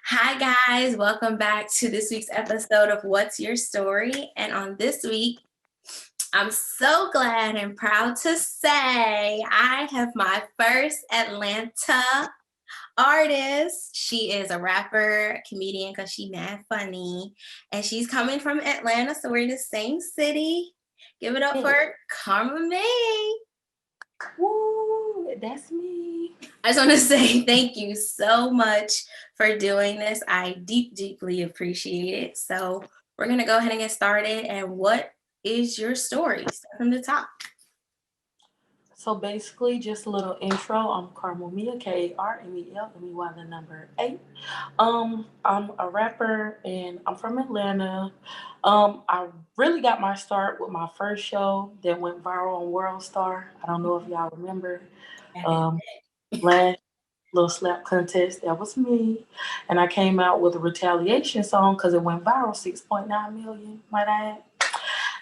Hi, guys. Welcome back to this week's episode of What's Your Story? And on this week, I'm so glad and proud to say I have my first Atlanta artist. She is a rapper, comedian, because she's mad funny. And she's coming from Atlanta, so we're in the same city. Give it up for Karmelmey. Woo, that's me. I just want to say thank you so much for doing this. I deeply appreciate it. So we're going to go ahead and get started. And what is your story? Start from the top. So basically, just a little intro. I'm Karmelmey, Karmelmey, the number 8. I'm a rapper and I'm from Atlanta. I really got my start with my first show that went viral on World Star. I don't know if y'all remember. Um, Last little slap contest, that was me. And I came out with a retaliation song because it went viral, 6.9 million, might I add.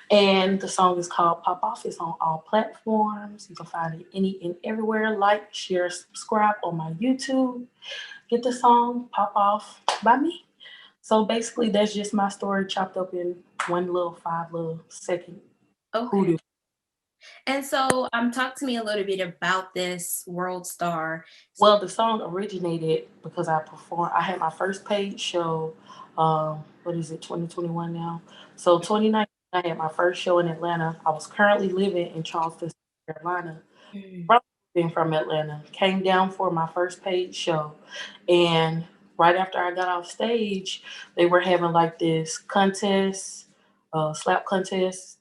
And the song is called Pop Off. It's on all platforms. You can find it any and everywhere. Like, share, subscribe on my YouTube. Get the song Pop Off by me. So basically, that's just my story chopped up in one little 5 little second Okay. hoodoo. And so talk to me a little bit about this World Star. Well, the song originated because I had my first paid show. What is it, 2021 now? So 2019, I had my first show in Atlanta. I was currently living in Charleston, South Carolina. Mm. Being from Atlanta, came down for my first paid show, and right after I got off stage, they were having like this contest, slap contest.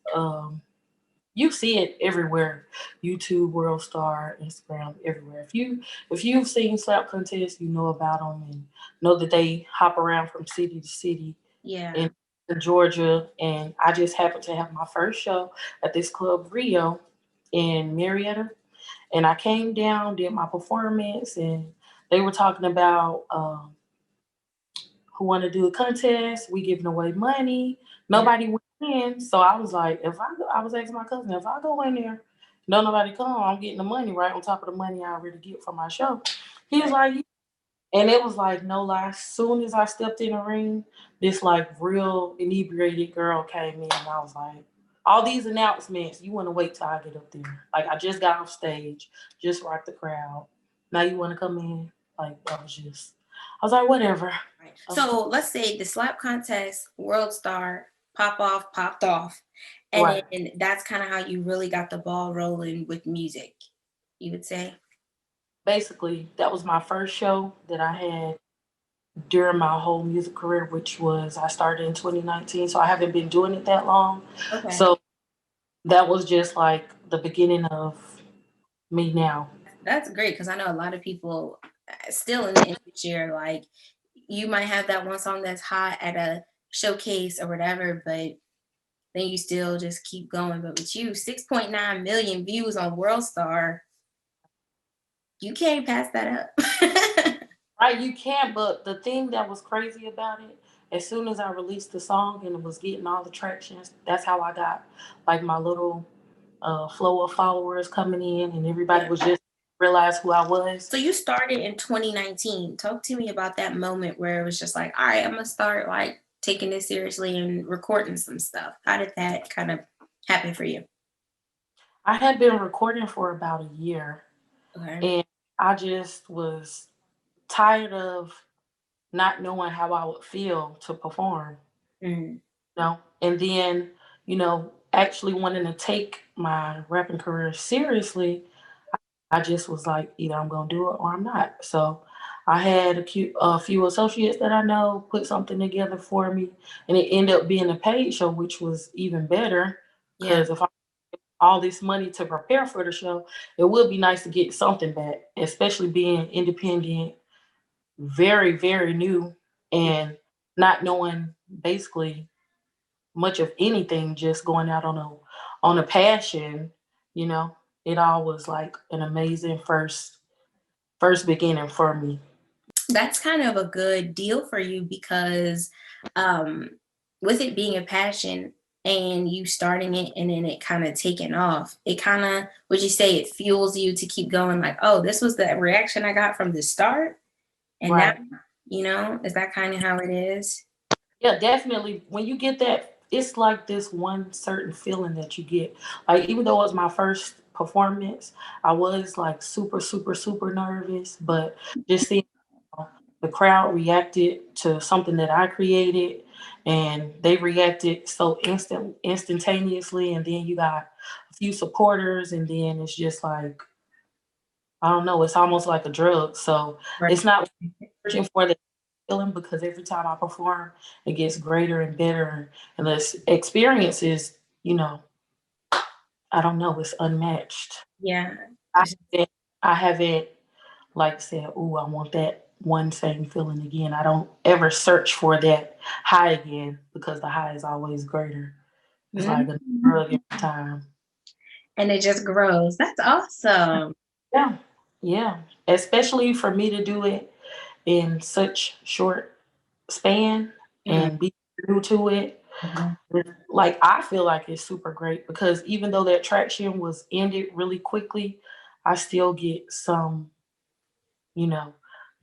You see it everywhere, YouTube, World Star, Instagram, everywhere. If you've seen slap contests, you know about them and know that they hop around from city to city Yeah. in Georgia. And I just happened to have my first show at this club Rio in Marietta, and I came down, did my performance, and they were talking about who want to do a contest. We giving away money. Yeah. Nobody went in, so I was like, I was asking my cousin, if I go in there, no nobody come, I'm getting the money right on top of the money I already get for my show. He was Right. like, yeah. And it was like no lie. As soon as I stepped in the ring, this like real inebriated girl came in, and I was like, all these announcements, you want to wait till I get up there? Like I just got off stage, just rocked the crowd. Now you want to come in? Like I was like, whatever. Right. So let's say the slap contest, World Star, pop off, popped off. And Right. then that's kind of how you really got the ball rolling with music, you would say? Basically, that was my first show that I had during my whole music career, which was I started in 2019. So I haven't been doing it that long. Okay. So that was just like the beginning of me now. That's great because I know a lot of people still in the industry are like, you might have that one song that's hot at a showcase or whatever, but then you still just keep going. But with you, 6.9 million views on World Star, you can't pass that up. Right, you can't, but the thing that was crazy about it, as soon as I released the song and it was getting all the traction, that's how I got like my little flow of followers coming in, and everybody Yeah. was just realize who I was. So you started in 2019. Talk to me about that moment where it was just like, all right, I'm gonna start like taking this seriously and recording some stuff. How did that kind of happen for you? I had been recording for about a year, Okay. and I just was tired of not knowing how I would feel to perform, Mm. and then, actually wanting to take my rapping career seriously. I just was like, either I'm gonna do it or I'm not. So I had a few associates that I know put something together for me, and it ended up being a paid show, which was even better. Yeah. Because if I all this money to prepare for the show, it would be nice to get something back, especially being independent, very, very new, and not knowing basically much of anything, just going out on a passion, you know. It all was like an amazing first beginning for me. That's kind of a good deal for you because um with it being a passion and you starting it and then it kind of taking off, it kind of, would you say it fuels you to keep going like, oh, this was the reaction I got from the start and now Right. Is that kind of how it is? Yeah, definitely. When you get that, it's like this one certain feeling that you get. Like even though it was my first performance, I was like super, super, super nervous. But just seeing the crowd reacted to something that I created, and they reacted so instantaneously, and then you got a few supporters, and then it's just like I don't know, it's almost like a drug. So Right. it's not searching for the feeling because every time I perform, it gets greater and better. And this experience is, I don't know, it's unmatched. Yeah. I I haven't like said, "Ooh, I want that one same feeling again." I don't ever search for that high again because the high is always greater. It's like a Mhm. drug every time. And it just grows. That's awesome. Yeah, yeah. Especially for me to do it in such short span Mhm. and be new to it. Like I feel like it's super great because even though that traction was ended really quickly, I still get some, you know,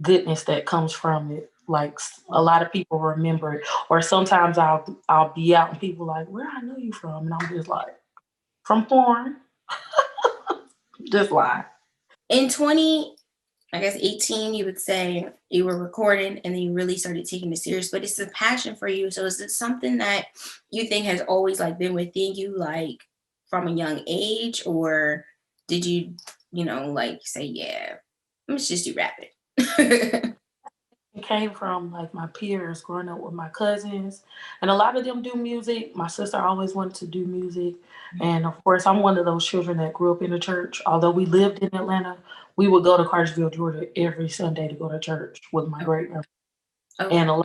goodness that comes from it. Like a lot of people remember it, or sometimes I'll be out and people like, "Where I know you from?" And I'm just like, "From porn." Just lie. In 20, I guess 18, you would say you were recording and then you really started taking it serious, but it's a passion for you. So is it something that you think has always like been within you, like from a young age, or did you, like say, yeah, let's just do rapping? It came from like my peers growing up with my cousins, and a lot of them do music. My sister always wanted to do music, and of course, I'm one of those children that grew up in the church. Although we lived in Atlanta, we would go to Cartersville, Georgia, every Sunday to go to church with my great grandma. Okay. And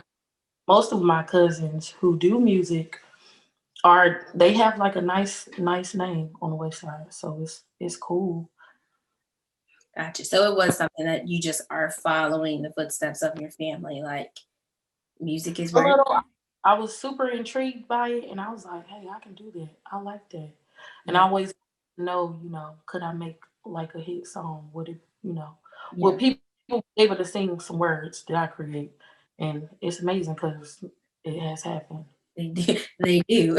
most of my cousins who do music they have like a nice name on the west side, so it's cool. Gotcha. So it was something that you just are following the footsteps of your family. Like music is A where. little. I was super intrigued by it, and I was like, "Hey, I can do that. I like that." And I Yeah. always know, could I make like a hit song? Would it, will Yeah. people be able to sing some words that I create? And it's amazing because it has happened. They do. They do.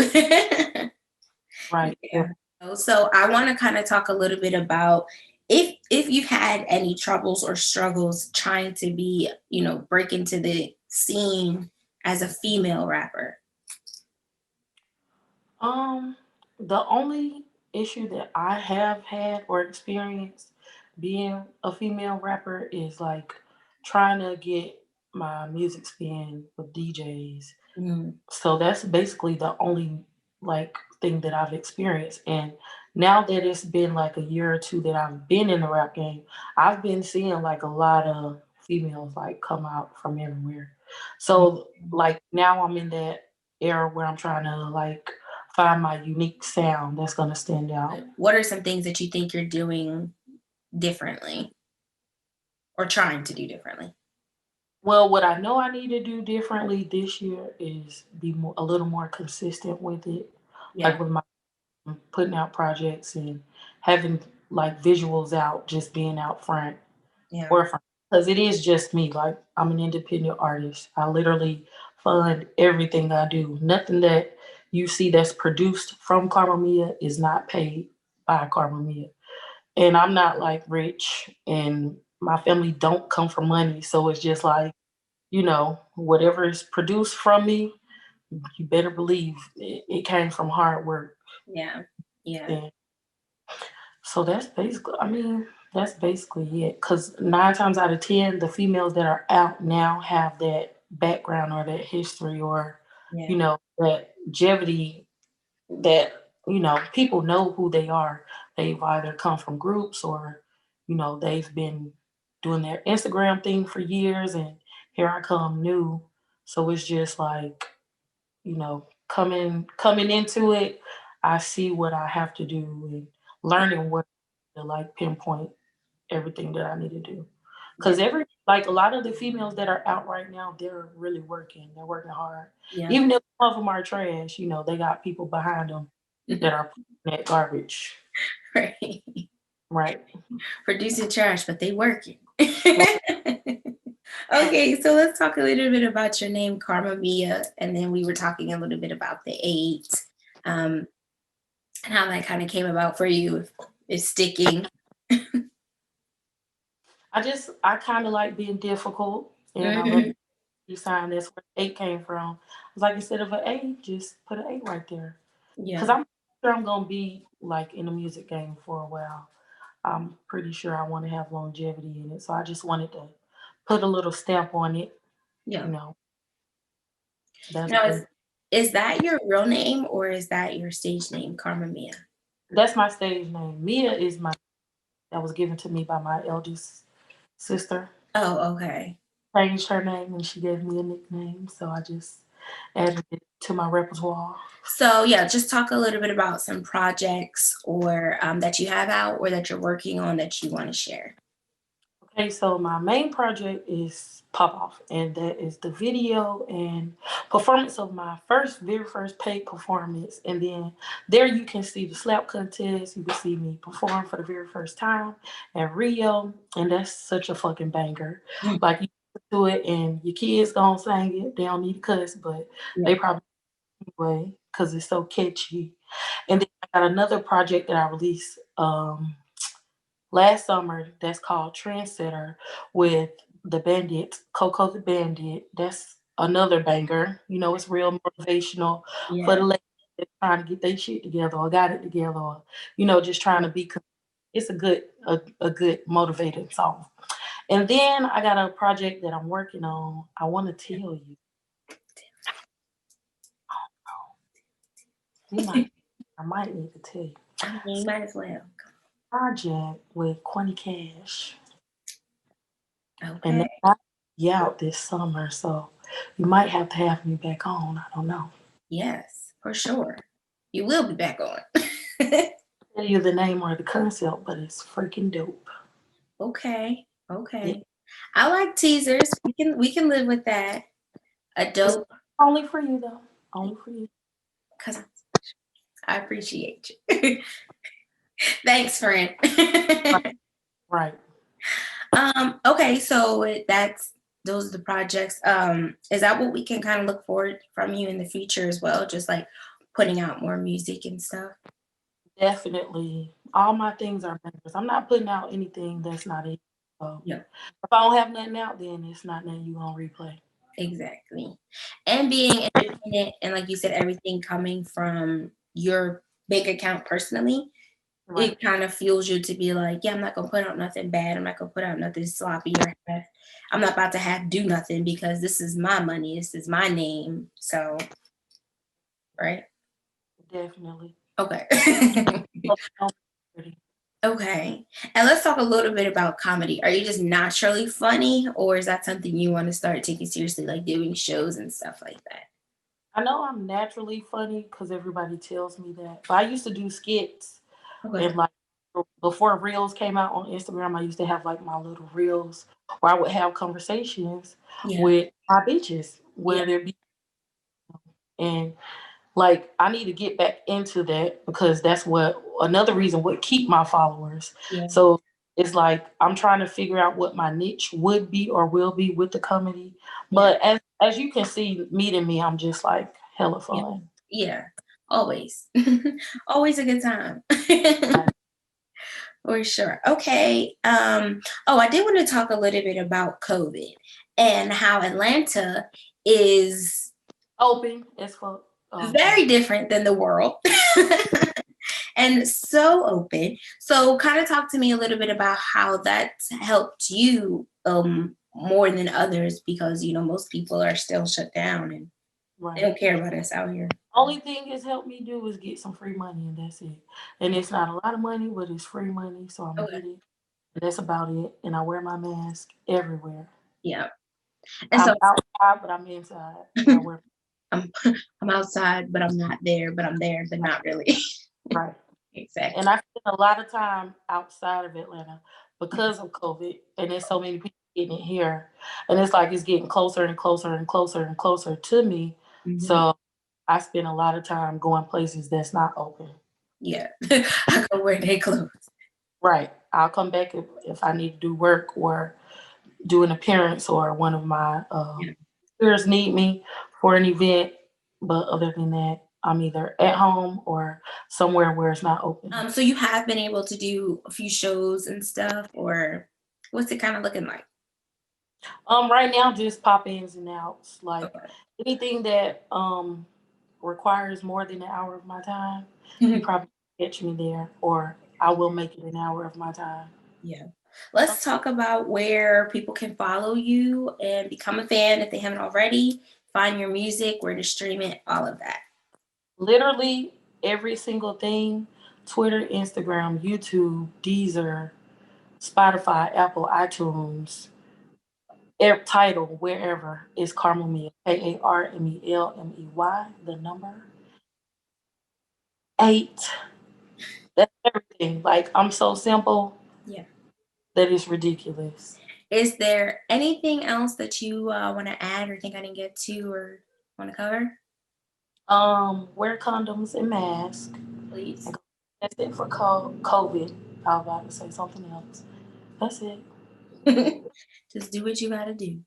Right. Yeah. Yeah. So I want to kind of talk a little bit about if you've had any troubles or struggles trying to be, break into the scene as a female rapper. Um, the only issue that I have had or experienced being a female rapper is like trying to get my music spin with DJs. Mm, So that's basically the only like thing that I've experienced. And now that it's been like a year or two that I've been in the rap game, I've been seeing like a lot of females like come out from everywhere. So mm. like now I'm in that era where I'm trying to like find my unique sound that's gonna stand out. What are some things that you think you're doing differently or trying to do differently? Well, what I know I need to do differently this year is be a little more consistent with it, Yeah. like with my putting out projects and having like visuals out, just being out front Yeah. or front. Because it is just me. Like I'm an independent artist. I literally fund everything I do. Nothing that you see that's produced from Karmelmey is not paid by Karmelmey. And I'm not like rich and my family don't come from money. So it's just like, whatever is produced from me, you better believe it came from hard work. Yeah. Yeah. And so that's basically it. Because 9 times out of 10, the females that are out now have that background or that history or, Yeah. that longevity that, people know who they are. They've either come from groups or, they've been doing their Instagram thing for years and here I come new. So it's just like, coming into it, I see what I have to do and learning what to like pinpoint everything that I need to do. Yeah. Because like a lot of the females that are out right now, they're really working. They're working hard. Yeah. Even if some of them are trash, they got people behind them that are putting that garbage. Right. Right. Producing trash, but they working. Okay, so let's talk a little bit about your name, Karmelmey, and then we were talking a little bit about the 8, um, and how that kind of came about for you. Is sticking. I kind of like being difficult, and I Hmm. recognize the sign that's where 8 came from. It's like instead of an A, just put an 8 right there. Cause Yeah, I'm sure I'm gonna be like in the music game for a while. I'm pretty sure I want to have longevity in it, so I just wanted to put a little stamp on it. yeah. You know, that's Now, been is that your real name or is that your stage name, Karmelmey? that's my stage name. Mia is my that was given to me by my eldest sister. Oh, okay. Changed her name and she gave me a nickname, so I just added it to my repertoire. So yeah, just talk a little bit about some projects or that you have out or that you're working on that you want to share. Okay, so my main project is Pop Off, and that is the video and performance of my very first paid performance. And then there you can see the slap contest. You can see me perform for the very first time at Rio, and that's such a fucking banger. Mm. Like you do it, and your kids gonna sing it. They don't need to cuss, but Yeah, they probably anyway because it's so catchy. And then I got another project that I released. Last summer that's called Trendsetter with the Bandit, Coco the Bandit. That's another banger. You know, it's real motivational for yeah, the ladies that trying to get their shit together or got it together or, you know, just trying to be it's a good motivating song. And then I got a project that I'm working on. I want to tell you. You might I might need to tell you. I mean, you might as well. Project with Quinny Cash. And Okay. that might be out this summer, so you might have to have me back on. I don't know. Yes, for sure. You will be back on. Tell you the name or the concept, but it's freaking dope. Okay. Yeah, Okay. I like teasers. We can live with that. A it's dope only for you though. Only for you. because I appreciate you. Thanks, friend. Right. Right. Okay, so that's those are the projects. Is that what we can kind of look forward from you in the future as well? Just like putting out more music and stuff. Definitely. All my things are bangers. I'm not putting out anything that's not it. So Yeah, if I don't have nothing out, then it's not nothing you gonna replay. exactly. And being independent and like you said, everything coming from your bank account personally, Right. it kind of fuels you to be like, yeah, I'm not gonna put out nothing bad. I'm not gonna put out nothing sloppy or half. I'm not about to have do nothing because this is my money. This is my name. So, right? Definitely. Okay. Oh, pretty. Okay. And let's talk a little bit about comedy. Are you just naturally funny, or is that something you want to start taking seriously, like doing shows and stuff like that? I know I'm naturally funny because everybody tells me that. But I used to do skits. Okay. And like before reels came out on Instagram, I used to have like my little reels where I would have conversations Yeah. with my bitches, Yeah. where there be and like I need to get back into that because that's what another reason would keep my followers. Yeah. So it's like I'm trying to figure out what my niche would be or will be with the comedy. Yeah. But as you can see, meeting me, I'm just like hella Yeah. fun. Yeah. Always. Always a good time. Like, For sure. Okay. Oh, I did want to talk a little bit about COVID and how Atlanta is open as fuck. Oh, I'm sorry. very different than the world. And so open. So kind of talk to me a little bit about how that's helped you more than others because you know most people are still shut down and they Right. don't care about us out here. Only thing it's helped me do is get some free money, and that's it. And it's not a lot of money, but it's free money, so I'm gonna Okay. get it. And that's about it. And I wear my mask everywhere. Yeah. And I'm so outside, but I'm inside, but I wear I'm I'm outside, but I'm not there, but I'm there, but not really. right. Exactly. And I spend a lot of time outside of Atlanta because of COVID, and there's so many people getting it here, and it's like it's getting closer and closer and closer and closer to me. Mhm. So I spend a lot of time going places that's not open. Yeah. I go where they close. Right. I'll come back if I need to do work or do an appearance or one of my Yeah. peers need me for an event. But other than that, I'm either at home or somewhere where it's not open. So you have been able to do a few shows and stuff, or what's it kind of looking like? Right now, just pop-ins and outs. Like Okay. anything that requires more than an hour of my time, you probably catch me there, or I will make it an hour of my time. Yeah. Let's talk about where people can follow you and become a fan if they haven't already. Find your music, where to stream it, all of that. Literally every single thing: Twitter, Instagram, YouTube, Deezer, Spotify, Apple, iTunes, title, wherever is Karmelmey, Karmelmey, the number 8. That's everything. Like, I'm so simple Yeah. that it's ridiculous. Is there anything else that you want to add or think I didn't get to or want to cover? Wear condoms and mask. Please. That's it for COVID. I was about to say something else. That's it. Just do what you got to do.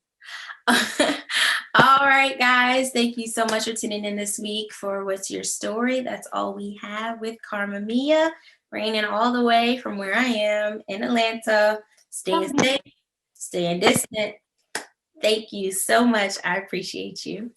All right, guys. Thank you so much for tuning in this week for What's Your Story? That's all we have with Karma Mia, raining all the way from where I am in Atlanta. Staying safe, staying distant. Thank you so much. I appreciate you.